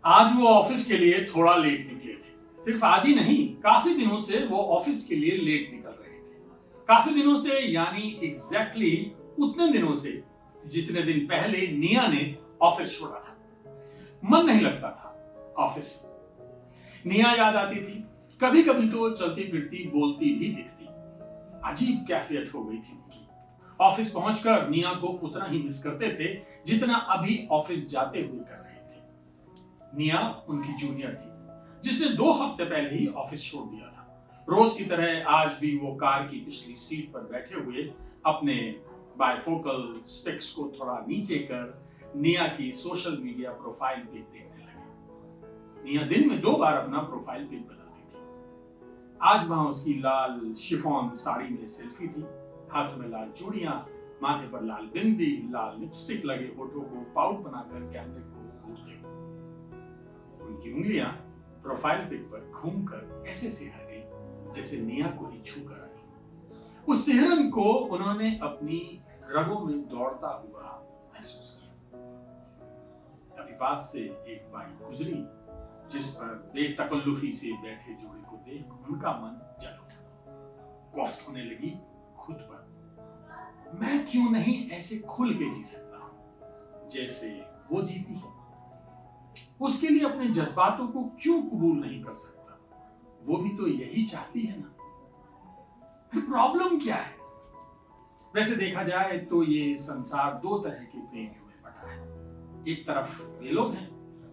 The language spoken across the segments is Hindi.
आज वो ऑफिस के लिए थोड़ा लेट निकले थे। सिर्फ आज ही नहीं, काफी दिनों से वो ऑफिस के लिए लेट निकल रहे थे। काफी दिनों से यानी एग्जैक्टली उतने दिनों से जितने दिन पहले निया ने ऑफिस छोड़ा था। मन नहीं लगता था ऑफिस में। निया याद आती थी, कभी कभी तो चलती फिरती बोलती भी दिखती। अजीब कैफियत हो गई थी उनकी। ऑफिस पहुंचकर निया को उतना ही मिस करते थे जितना अभी ऑफिस जाते हुए कर रहे थे। निया उनकी जूनियर थी, जिसने 2 हफ्ते पहले ही ऑफिस छोड़ दिया था। रोज की तरह आज भी वो कार की पिछली सीट पर बैठे हुए अपने बायफोकल स्पेक्स को थोड़ा नीचे कर निया की सोशल मीडिया प्रोफाइल पिक देखने लगे। निया दिन में 2 बार अपना प्रोफाइल पिक बदलती थी। आज वहां उसकी लाल शिफॉन साड़ी में सेल्फी थी, हाथों में लाल चूड़ियां, माथे पर लाल बिंदी, लाल लिपस्टिक लगे होठों को पाउट बनाकर कैमरे को घूरते हुए। उनकी उंगलियां प्रोफाइल पिक पर घूमकर ऐसे सिहर गई जैसे निया को ही छू कर आई। उस सिहरन को उन्होंने अपनी रगों में दौड़ता हुआ महसूस किया। तभी पास से एक बाइक गुजरी जिस पर बेतकल्लुफी से बैठे जोड़े को देख उनका मन जल उठा। कोफ्त होने लगी खुद पर। मैं क्यों नहीं ऐसे खुल के जी सकता जैसे वो जीती है? उसके लिए अपने जज्बातों को क्यों कबूल नहीं कर सकता? वो भी तो यही चाहती है ना। फिर प्रॉब्लम क्या है? वैसे देखा जाए तो ये संसार 2 तरह के प्रेमियों में बटा है। एक तरफ वे लोग हैं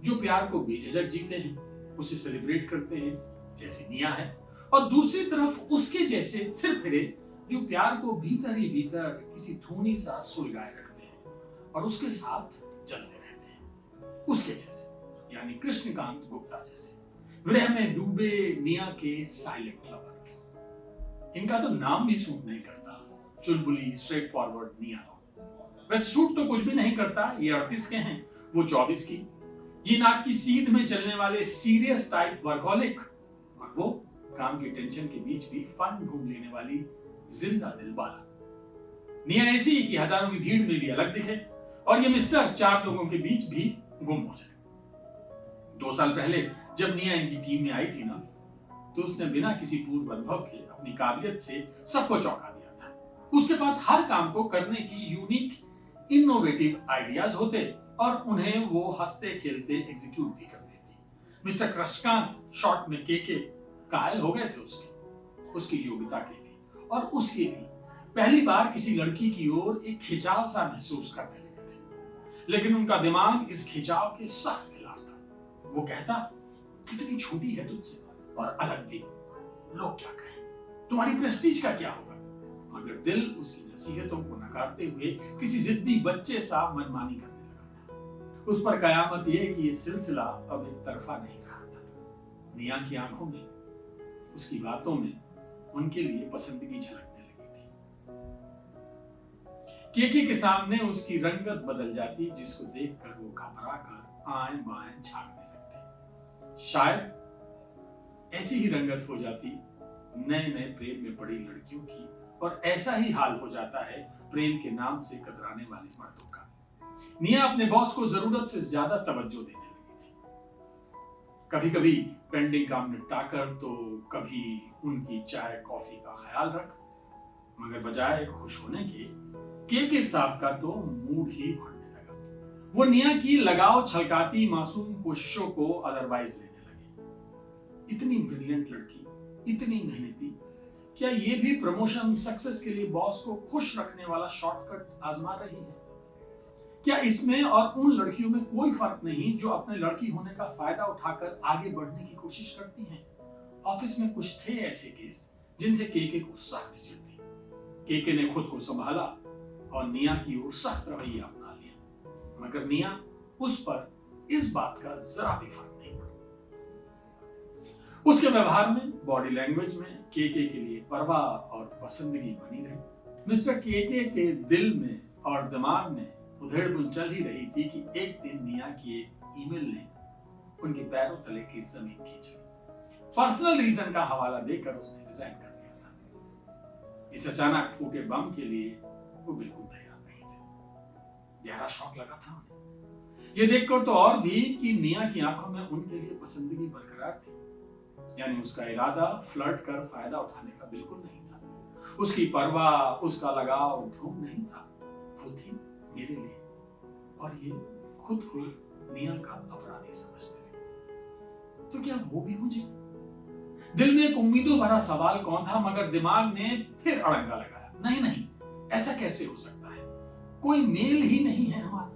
जो प्यार को बेझिझक जीते हैं, उसे सेलिब्रेट करते हैं जैसे निया है, और दूसरी तरफ उसके जैसे सिर फिरे जो प्यार को भीतर ही भीतर किसी धूनी सा सुलगाए रखते हैं और उसके साथ चलते रहते हैं। उसके जैसे यानी कृष्णकांत गुप्ता जैसे विरह में डूबे निया के साइलेंट लवर। इनका तो नाम भी सूट नहीं करता, चुलबुली स्ट्रेट फॉरवर्ड निया को। वैसे सूट तो कुछ भी नहीं करता, ये 38 के हैं, वो 24 की। ये नाक की सीध में चलने वाले सीरियस टाइप वर्कहोलिक, और वो काम की टेंशन के बीच भी फन ढूंढ लेने वाली जिंदा दिल वाला। निया ऐसी कि हजारों की भीड़ में भी अलग दिखे और ये मिस्टर 4 लोगों के बीच भी गुम हो जाए। 2 साल पहले जब निया इनकी टीम में आई थी ना, तो उसने बिना किसी पूर्व अनुभव के अपनी काबिलियत से सबको चौंका दिया था। उसके पास हर काम को करने की यूनिक इनोवेटिव आइडियाज होते और उन्हें वो हंसते खेलते एग्जीक्यूट भी कर देती। मिस्टर कृष्णकांत शॉर्ट में के कायल हो गए थे उसकी योग्यता के लिए, और उसके भी पहली बार किसी लड़की की ओर एक खिंचाव सा महसूस करने लगे थे। लेकिन उनका दिमाग इस खिंचाव के सख्त खिलाफ था। वो कहता, कितनी छोटी है तुझसे और अलग भी, लोग क्या कहें, तुम्हारी प्रेस्टीज का क्या होगा? मगर दिल उसकी नसीहतों को नकारते हुए किसी जिद्दी बच्चे सा मनमानी करने लगा था। उस पर कयामत यह कि ये सिलसिला अब एक तरफा नहीं रहा था। निया की आंखों में, उसकी बातों में उनके लिए पसंदगी झलकने लगी थी। के सामने उसकी रंगत बदल जाती, जिसको देखकर वो घबरा कर आएं बाएं झांकने लगते। शायद ऐसी ही रंगत हो जाती नए नए प्रेम में पड़ी लड़कियों की, और ऐसा ही हाल हो जाता है प्रेम के नाम से कतराने वाले मर्दों का। निया अपने बॉस को जरूरत से ज्यादा तवज्जो देने लगी थी। कभी कभी पेंडिंग काम निपटाकर, तो कभी उनकी चाय कॉफी का ख्याल रख। मगर बजाय खुश होने के साहब का तो मूड ही खुलने लगा। वो निया की लगाव छलकाती मासूम कोशिशों को अदरवाइज लेने लगे। इतनी ब्रिलियंट लड़की, इतनी मेहनती, क्या ये भी प्रमोशन सक्सेस के लिए बॉस को खुश रखने वाला शॉर्टकट आजमा रही है? क्या इसमें और उन लड़कियों में कोई फर्क नहीं जो अपने लड़की होने का फायदा उठाकर आगे बढ़ने की कोशिश करती हैं? ऑफिस में कुछ थे ऐसे केस जिनसे के को सख्त चिढ़ थी। के ने खुद को संभाला और निया की ओर सख्त रवैया अपना लिया, मगर निया उस पर इस बात का जरा भी फर्क नहीं पड़ा। उसके व्यवहार में, बॉडी लैंग्वेज में के लिए परवाह और पसंदगी बनी रही। मिस्टर के दिल में और दिमाग में उधेड़-बुन चल ही रही थी कि एक दिन निया की एक ईमेल ने उनके पैरों तले की जमीन खींच ली। पर्सनल रीजन का हवाला देकर उसने रिजाइन कर दिया था। इस अचानक फूटे बम के लिए वो बिल्कुल तैयार नहीं थे। गहरा शौक लगा था उन्हें। ये देखकर तो और भी कि निया की आंखों में उनके लिए पसंदगी बरकरार थी। यानी उसका इरादा फ्लर्ट कर फायदा उठाने का बिल्कुल नहीं था। उसकी परवाह, उसका लगाव ढोंग नहीं था। वो थी मेरे लिए, और ये खुद को निया का अपराधी समझने लगी। तो क्या वो भी मुझे? दिल में एक उम्मीदों भरा सवाल कौन था, मगर दिमाग ने फिर अड़ंगा लगाया। नहीं नहीं, ऐसा कैसे हो सकता है? कोई मेल ही नहीं है हमारा।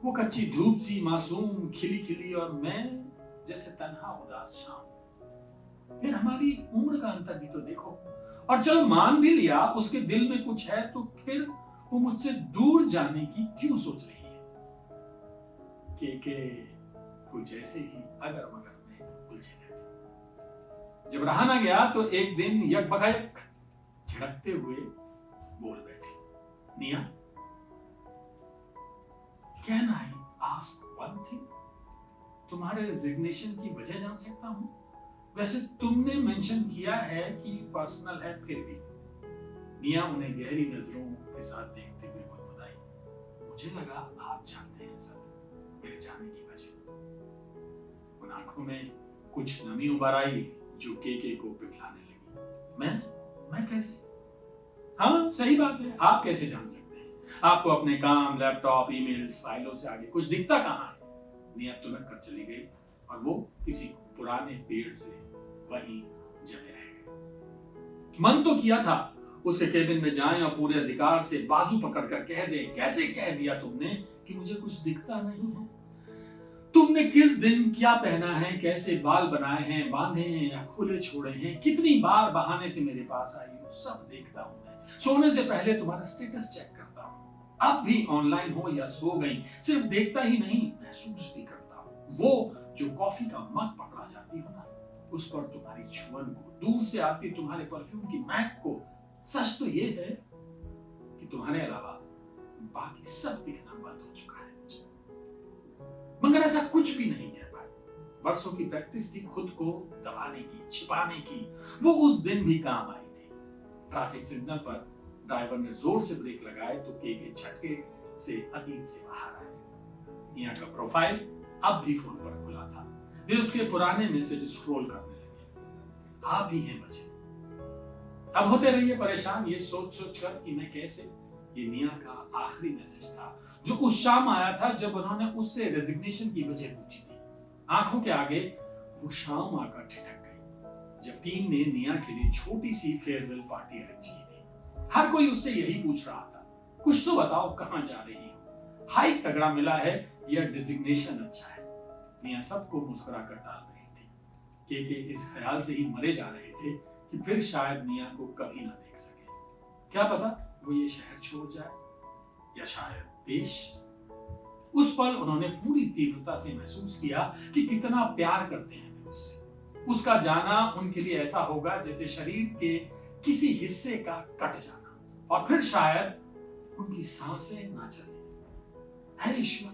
वो कच्ची धूप सी मासूम खिली खिली, और मैं जैसे तन्हा उदास शाम। फिर हमारी उम्र का अंतर भी तो देखो। और चलो मान भी लिया उसके दिल में कुछ है, तो फिर वो मुझसे दूर जाने की क्यों सोच रही है? के कुछ ऐसे ही अगर मगर में उलझे रहते। जब रहा ना गया तो एक दिन यकबका-यक झड़कते हुए बोल बैठे, निया, can I ask one thing? तुम्हारे रेजिग्नेशन की वजह जान सकता हूं? वैसे तुमने मेंशन किया है कि पर्सनल है, फिर भी। निया उन्हें गहरी नजरों के साथ देखते हुए बुदबुदाई, मुझे लगा आप जानते हैं सब मेरे जाने की वजह। उन आंखों में कुछ नमी उभर आई जो के को पिघलाने लगी। मैं कैसे? हाँ सही बात है, आप कैसे जान सकते हैं? आपको अपने काम, लैपटॉप, ईमेल्स, फाइलों से आगे कुछ दिखता कहाँ है? निया तुरंत कर चली गई, और वो किसी पुराने पेड़ से वहीं जमे रह गए। मन तो किया था उसके केबिन में जाएं और पूरे अधिकार से बाजू पकड़कर कह दें, कैसे कह दिया तुमने कि मुझे कुछ दिखता नहीं है? तुमने किस दिन क्या पहना है, कैसे बाल बनाए हैं, बांधे हैं या खुले छोड़े हैं, कितनी बार बहाने से मेरे पास आई हो, सब देखता हूं मैं। सोने से पहले तुम्हारा स्टेटस चेक करता हूं। अब भी ऑनलाइन हो या सो गई, सिर्फ देखता ही नहीं, महसूस भी करता हूं। वो जो कॉफी का मग पकड़ा जाती हो ना, उस पर तुम्हारी छुअन को, दूर से आती तुम्हारे परफ्यूम की महक को। सच तो ये है कि तुम्हारे अलावा बाकी सब दिखना बंद हो चुका है मुझे। मगर ऐसा कुछ भी नहीं कह पाए। बरसों की प्रैक्टिस थी खुद को दबाने की, छिपाने की, वो उस दिन भी काम आई थी। ट्रैफिक सिग्नल पर ड्राइवर ने जोर से ब्रेक लगाए तो के झटके से अतीत से बाहर आए। निया का प्रोफाइल अब भी फोन पर खुला था। वे उसके पुराने मैसेज स्क्रॉल करने लगे। आप भी हैं बचे। अब होते रहिए परेशान ये सोच कर कि मैं कैसे। ये निया का आखिरी मैसेज था जो उस शाम आया था जब उन्होंने उससे रेजिग्नेशन की वजह पूछी थी। आंखों के आगे वो शाम आकर ठिठक गई जब टीम ने निया के लिए छोटी सी फेयरवेल पार्टी अरेंज की थी। हर कोई उससे यही पूछ रहा था, कुछ तो बताओ, कहां जा रही हो? हाइक तगड़ा मिला है या डिजिग्नेशन अच्छा है? निया सबको मुस्कुरा कर टाल रही थी। के इस ख्याल से ही मरे जा रहे थे कि फिर शायद निया को कभी ना देख सके। क्या पता वो ये शहर छोड़ जाए, या शायद देश। उस पल उन्होंने पूरी तीव्रता से महसूस किया कि कितना प्यार करते हैं वे उससे। उसका जाना उनके लिए ऐसा होगा जैसे शरीर के किसी हिस्से का कट जाना, और फिर शायद उनकी सांसें ना चले। है ईश्वर,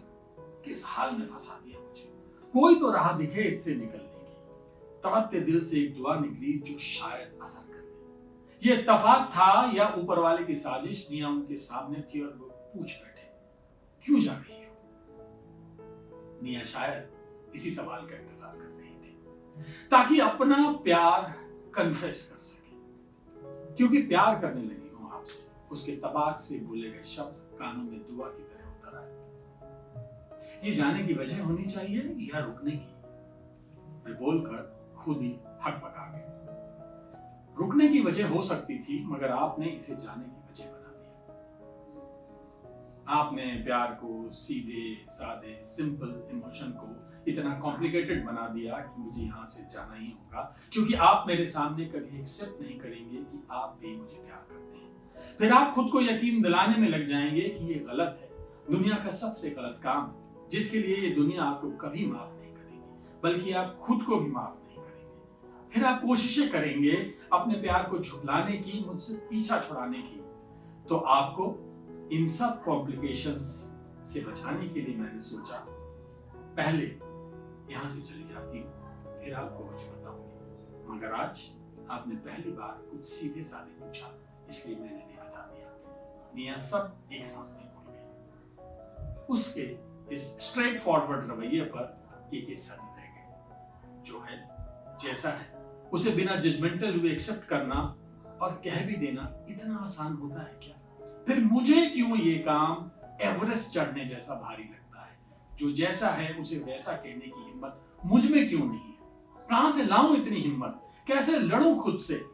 किस हाल में फंसा दिया मुझे। कोई तो राह दिखे इससे निकलने की। तड़पते दिल से एक दुआ निकली जो शायद असर कर गई। ये इत्तेफाक था या ऊपर वाले की साजिश? निया उनके सामने थी और वो पूछ बैठे, क्यों जा रही हो? निया शायद इसी सवाल का इंतजार कर रही थी ताकि अपना प्यार कन्फेस कर सके, क्योंकि प्यार करने लगी हूं आपसे। उसके तबाक से बोले गए शब्द कानों में दुआ की तरह उतर आए। ये जाने की वजह होनी चाहिए या रुकने की? वे बोलकर खुद ही हकबका गए। रुकने की वजह हो सकती थी, मगर आपने इसे जाने की वजह बना दिया। आपने प्यार को सीधे साधे सिंपल इमोशन को इतना कॉम्प्लिकेटेड बना दिया कि मुझे यहाँ से जाना ही होगा, क्योंकि आप मेरे सामने कभी एक्सेप्ट नहीं करेंगे कि आप भी मुझे प्यार करते हैं। फिर आप खुद को यकीन दिलाने में लग जाएंगे कि ये गलत है, दुनिया का सबसे गलत काम, जिसके लिए ये दुनिया आपको कभी माफ नहीं करेगी, बल्कि आप खुद को भी माफ नहीं करेंगे। फिर आप कोशिशें करेंगे अपने प्यार को झुठलाने की, मुझसे पीछा छुड़ाने की। तो आपको इन सब कॉम्प्लिकेशंस से बचाने के लिए मैंने सोचा पहले यहां से चली जाती हूँ, फिर आपको मुझे बताऊंगी। मगर आज आपने पहली बार कुछ सीधे साधे पूछा, इसलिए मैंने भी बता दिया। निया सब एक सांस में भूल गई। उसके इस स्ट्रेट फॉरवर्ड रवैये पर के सन्न रह गए। जो है जैसा है उसे बिना जजमेंटल हुए एक्सेप्ट करना और कह भी देना इतना आसान होता है क्या? फिर मुझे क्यों ये काम एवरेस्ट चढ़ने जैसा भारी लगता है? जो जैसा है उसे वैसा कहने की हिम्मत मुझ में क्यों नहीं है? कहां से लाऊं इतनी हिम्मत? कैसे लड़ूं खुद से?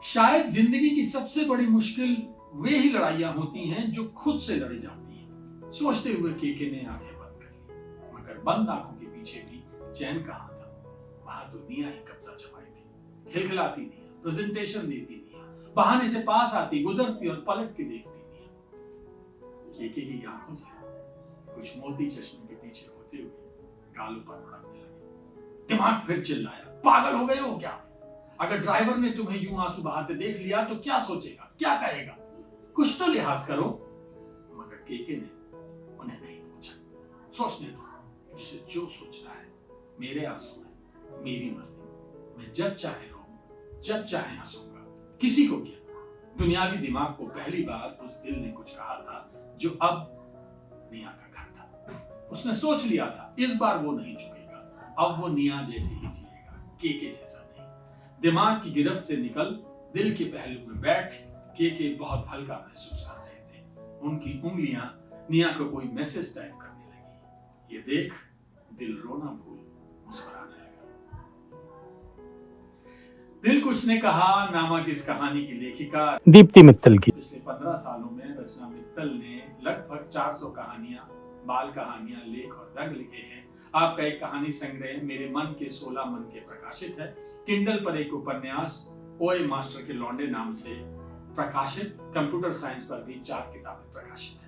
शायद जिंदगी की सबसे बड़ी मुश्किल वे ही लड़ाइयां होती हैं जो खुद से लड़ी जाती हैं। सोचते हुए के ने आंखें बंद कर ली, मगर बंद आंखों के पीछे भी चैन कहां था? वहां तो निया ही कब्जा जमाई थी। खिलखिलाती निया, प्रेजेंटेशन देती निया, बहाने से पास आती, गुजरती और पलट के देखती निया। के की आंखों से कुछ मोती चश्मे के पीछे होते हुए गालों पर लुढ़कने लगे। दिमाग फिर चिल्लाया, पागल हो गए हो क्या? अगर ड्राइवर ने तुम्हें यूं आंसू बहाते देख लिया तो क्या सोचेगा, क्या कहेगा? कुछ तो लिहाज करो। मगर के ने उन्हें नहीं पूछा। सोचने दो, जिसे जो सोचना है। मेरे आंसू है, मेरी मर्जी। मैं जब चाहे रोऊं, जब चाहे हंसूंगा। किसी को क्या? दुनियावी दिमाग को पहली बार उस दिल ने कुछ कहा था जो अब निया का घर था। उसने सोच लिया था इस बार वो नहीं झुकेगा। अब वो निया जैसे ही जिएगा, के जैसा नहीं। दिमाग की गिरफ्त से निकल दिल के पहलू में बैठ के बहुत हल्का महसूस कर रहे थे। उनकी उंगलियां निया को कोई मैसेज टाइप करने लगी। ये देख दिल रोना भूल मुस्कुराने लगा। दिल कुछ ने कहा नामक इस कहानी की लेखिका दीप्ति मित्तल की। पिछले 15 सालों में रचना मित्तल ने लगभग 400 कहानियां, बाल कहानियां, लेख और रंग लिखे हैं। आपका एक कहानी संग्रह मेरे मन के 16 मन के प्रकाशित है। किंडल पर एक उपन्यास ओए मास्टर के लौंडे नाम से प्रकाशित। कंप्यूटर साइंस पर भी 4 किताबें प्रकाशित है।